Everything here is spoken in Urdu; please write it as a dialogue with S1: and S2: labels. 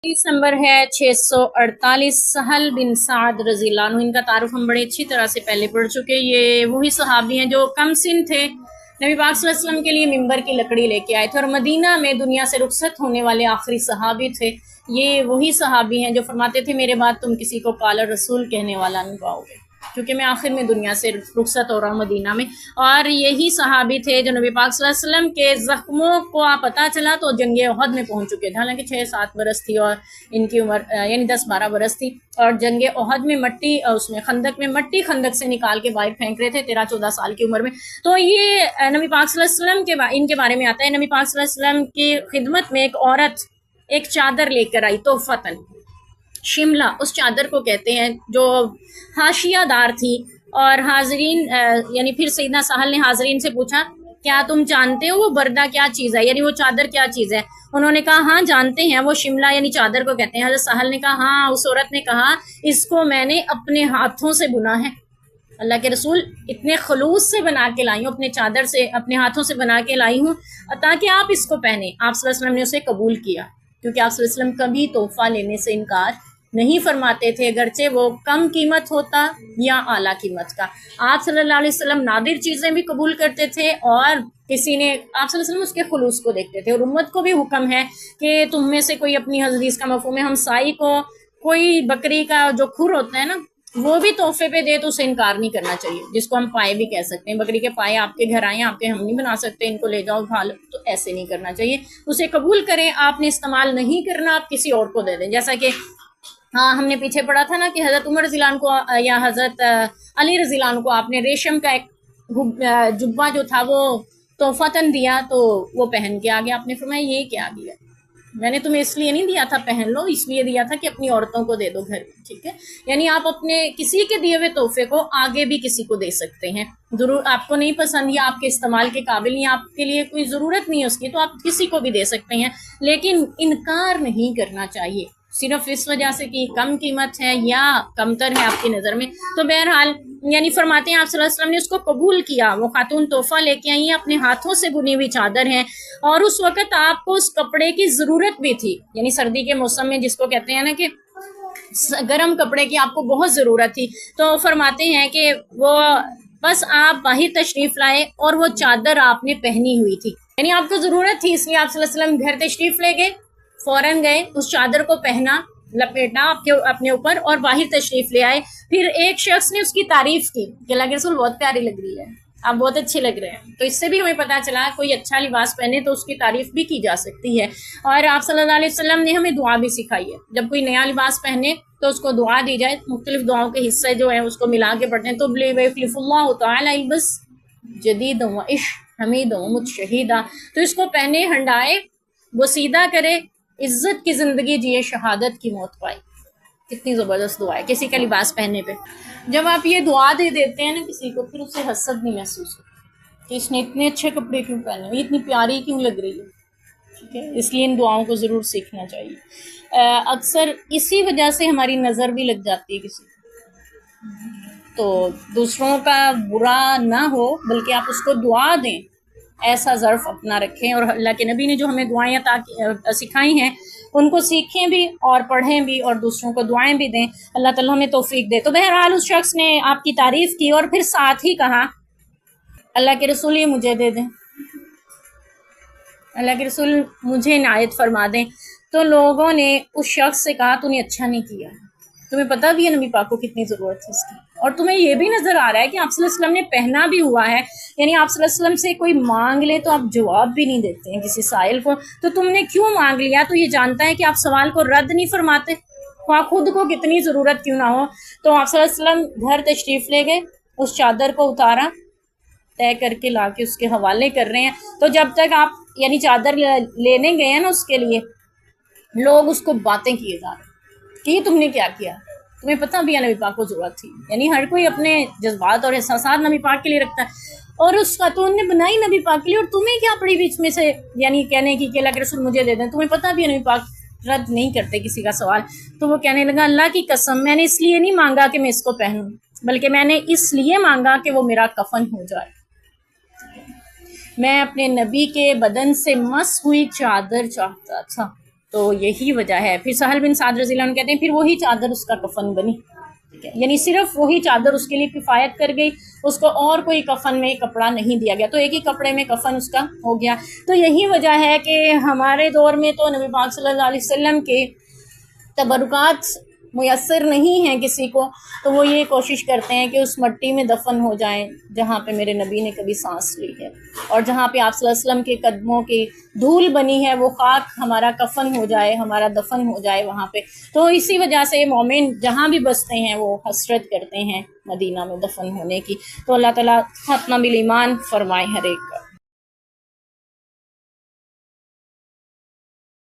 S1: حدیث نمبر ہے 648 سہل بن سعد رضی اللہ عنہ. ان کا تعارف ہم بڑے اچھی طرح سے پہلے پڑھ چکے. یہ وہی صحابی ہیں جو کم سن تھے، نبی پاک صلی اللہ علیہ وسلم کے لیے ممبر کی لکڑی لے کے آئے تھے اور مدینہ میں دنیا سے رخصت ہونے والے آخری صحابی تھے. یہ وہی صحابی ہیں جو فرماتے تھے میرے بعد تم کسی کو قال رسول کہنے والا نہیں پاؤ گے، کیونکہ میں آخر میں دنیا سے رخصت ہو رہا ہوں مدینہ میں. اور یہی صحابی تھے جو نبی پاک صلی اللہ علیہ وسلم کے زخموں کو پتہ چلا تو جنگ احد میں پہنچ چکے تھے. حالانکہ 6-7 برس تھی اور ان کی عمر یعنی 10-12 برس تھی، اور جنگ احد میں مٹی، اس میں خندق میں مٹی خندق سے نکال کے باہر پھینک رہے تھے 13-14 سال کی عمر میں. تو یہ نبی پاک صلی اللہ علیہ وسلم کے ان کے بارے میں آتا ہے. نبی پاک صلی اللہ علیہ وسلم کی خدمت میں ایک عورت ایک چادر لے کر آئی تحفتاً. شملہ اس چادر کو کہتے ہیں جو حاشیہ دار تھی. اور حاضرین یعنی پھر سیدنا سہل نے حاضرین سے پوچھا کیا تم جانتے ہو وہ بردہ کیا چیز ہے، یعنی وہ چادر کیا چیز ہے؟ انہوں نے کہا ہاں جانتے ہیں، وہ شملہ یعنی چادر کو کہتے ہیں. حضرت سہل نے کہا ہاں. اس عورت نے کہا اس کو میں نے اپنے ہاتھوں سے بنا ہے، اللہ کے رسول اتنے خلوص سے بنا کے لائی ہوں، اپنے چادر سے اپنے ہاتھوں سے بنا کے لائی ہوں تاکہ آپ اس کو پہنیں. آپ صلی اللہ علیہ وسلم نے اسے قبول کیا، کیونکہ آپ صلی اللہ علیہ وسلم کبھی تحفہ لینے سے انکار نہیں فرماتے تھے، اگرچہ وہ کم قیمت ہوتا یا اعلیٰ قیمت کا. آپ صلی اللہ علیہ وسلم نادر چیزیں بھی قبول کرتے تھے، اور کسی نے آپ صلی اللہ علیہ وسلم اس کے خلوص کو دیکھتے تھے. اور امت کو بھی حکم ہے کہ تم میں سے کوئی اپنی حدیث کا مفہوم ہے ہمسائی کو کوئی بکری کا جو کھر ہوتا ہے نا وہ بھی تحفے پہ دے تو اسے انکار نہیں کرنا چاہیے، جس کو ہم پائے بھی کہہ سکتے ہیں. بکری کے پائے آپ کے گھر آئے، آپ کے ہم نہیں بنا سکتے، ان کو لے جاؤ کھا لو، تو ایسے نہیں کرنا چاہیے. اسے قبول کریں، آپ نے استعمال نہیں کرنا، آپ کسی اور کو دے دیں. جیسا کہ ہاں ہم نے پیچھے پڑھا تھا نا کہ حضرت عمر رضی اللہ عنہ کو یا حضرت علی رضی اللہ عنہ کو آپ نے ریشم کا ایک جبہ جو تھا وہ تحفتاً دیا، تو وہ پہن کے آگے آپ نے فرمایا یہ کیا دیا، میں نے تمہیں اس لیے نہیں دیا تھا پہن لو، اس لیے دیا تھا کہ اپنی عورتوں کو دے دو گھر میں. ٹھیک ہے، یعنی آپ اپنے کسی کے دیے ہوئے تحفے کو آگے بھی کسی کو دے سکتے ہیں. ضرور آپ کو نہیں پسند یا آپ کے استعمال کے قابل یا آپ کے لیے کوئی ضرورت نہیں ہے اس کی، تو آپ کسی کو بھی دے سکتے ہیں، لیکن انکار نہیں کرنا چاہیے صرف اس وجہ سے کہ کم قیمت ہے یا کمتر ہے آپ کی نظر میں. تو بہرحال یعنی فرماتے ہیں آپ صلی اللہ علیہ وسلم نے اس کو قبول کیا. وہ خاتون تحفہ لے کے آئی ہیں، اپنے ہاتھوں سے بنی ہوئی چادر ہے، اور اس وقت آپ کو اس کپڑے کی ضرورت بھی تھی، یعنی سردی کے موسم میں جس کو کہتے ہیں نا کہ گرم کپڑے کی آپ کو بہت ضرورت تھی. تو فرماتے ہیں کہ وہ بس آپ باہر تشریف لائے اور وہ چادر آپ نے پہنی ہوئی تھی، یعنی آپ کو ضرورت تھی، اس لیے آپ صلی اللہ علیہ وسلم گھر تشریف لے گئے، فوراً گئے اس چادر کو پہنا لپیٹا اپنے اوپر اور باہر تشریف لے آئے. پھر ایک شخص نے اس کی تعریف کی کہ اللہ کے رسول بہت پیاری لگ رہی ہے، آپ بہت اچھے لگ رہے ہیں. تو اس سے بھی ہمیں پتہ چلا کوئی اچھا لباس پہنے تو اس کی تعریف بھی کی جا سکتی ہے. اور آپ صلی اللہ علیہ وسلم نے ہمیں دعا بھی سکھائی ہے، جب کوئی نیا لباس پہنے تو اس کو دعا دی جائے. مختلف دعاؤں کے حصے جو ہیں اس کو ملا کے پڑھتے ہیں. تو یخلف اللہ تعالی البس جدید و عش حمید و متشہیدہ، تو اس کو پہنے ہنڈائے بوسیدہ کرے، عزت کی زندگی جیے، شہادت کی موت پائے. کتنی زبردست دعا ہے کسی کا لباس پہننے پہ. جب آپ یہ دعا دے دیتے ہیں نا کسی کو، پھر اسے حسد نہیں محسوس ہوتا کہ اس نے اتنے اچھے کپڑے کیوں پہنے ہوئے، اتنی پیاری کیوں لگ رہی ہے. ٹھیک ہے، اس لیے ان دعاؤں کو ضرور سیکھنا چاہیے. اکثر اسی وجہ سے ہماری نظر بھی لگ جاتی ہے کسی کو. تو دوسروں کا برا نہ ہو بلکہ آپ اس کو دعا دیں، ایسا ظرف اپنا رکھیں. اور اللہ کے نبی نے جو ہمیں دعائیں سکھائی ہیں ان کو سیکھیں بھی اور پڑھیں بھی اور دوسروں کو دعائیں بھی دیں. اللہ تعالیٰ ہمیں توفیق دے. تو بہرحال اس شخص نے آپ کی تعریف کی اور پھر ساتھ ہی کہا اللہ کے رسول یہ مجھے دے دیں، اللہ کے رسول مجھے عنایت فرما دیں. تو لوگوں نے اس شخص سے کہا تو نے اچھا نہیں کیا، تمہیں پتہ بھی ہے نبی پاک کو کتنی ضرورت ہے اس کی، اور تمہیں یہ بھی نظر آ رہا ہے کہ آپ صلی اللہ علیہ وسلم نے پہنا بھی ہوا ہے، یعنی آپ صلی اللہ علیہ وسلم سے کوئی مانگ لے تو آپ جواب بھی نہیں دیتے ہیں کسی سائل کو. تو تم نے کیوں مانگ لیا؟ تو یہ جانتا ہے کہ آپ سوال کو رد نہیں فرماتے، خواہ خود کو کتنی ضرورت کیوں نہ ہو. تو آپ صلی اللہ علیہ وسلم گھر تشریف لے گئے، اس چادر کو اتارا، طے کر کے لا کے اس کے حوالے کر رہے ہیں. تو جب تک آپ یعنی چادر لینے گئے ہیں نا اس کے لیے، لوگ اس کو باتیں کیے جا رہے کہ یہ تم نے کیا کیا، تمہیں پتہ بھی ہے نبی پاک کو ضرورت تھی. یعنی ہر کوئی اپنے جذبات اور احساسات نبی پاک کے لیے رکھتا ہے، اور اس خاتون نے بنائی نبی پاک کے لیے، اور تمہیں کیا پڑی بیچ میں سے یعنی کہنے کی کہ اللہ کے رسول مجھے دے دیں. تمہیں پتہ بھی ہے نبی پاک رد نہیں کرتے کسی کا سوال. تو وہ کہنے لگا اللہ کی قسم میں نے اس لیے نہیں مانگا کہ میں اس کو پہنوں، بلکہ میں نے اس لیے مانگا کہ وہ میرا کفن ہو جائے. میں اپنے نبی کے بدن سے مس ہوئی چادر چاہتا تھا. تو یہی وجہ ہے. پھر سہل بن سعد رضی اللہ عنہ کہتے ہیں پھر وہی چادر اس کا کفن بنی. یعنی صرف وہی چادر اس کے لیے کفایت کر گئی, اس کو اور کوئی کفن میں کپڑا نہیں دیا گیا, تو ایک ہی کپڑے میں کفن اس کا ہو گیا. تو یہی وجہ ہے کہ ہمارے دور میں تو نبی پاک صلی اللہ علیہ وسلم کے تبرکات میسر نہیں ہیں کسی کو, تو وہ یہ کوشش کرتے ہیں کہ اس مٹی میں دفن ہو جائیں جہاں پہ میرے نبی نے کبھی سانس لی ہے, اور جہاں پہ آپ صلی اللہ علیہ وسلم کے قدموں کی دھول بنی ہے وہ خاک ہمارا کفن ہو جائے, ہمارا دفن ہو جائے وہاں پہ. تو اسی وجہ سے مومن جہاں بھی بستے ہیں وہ حسرت کرتے ہیں مدینہ میں دفن ہونے کی. تو اللہ تعالیٰ ختم بالایمان فرمائے ہر ایک کا.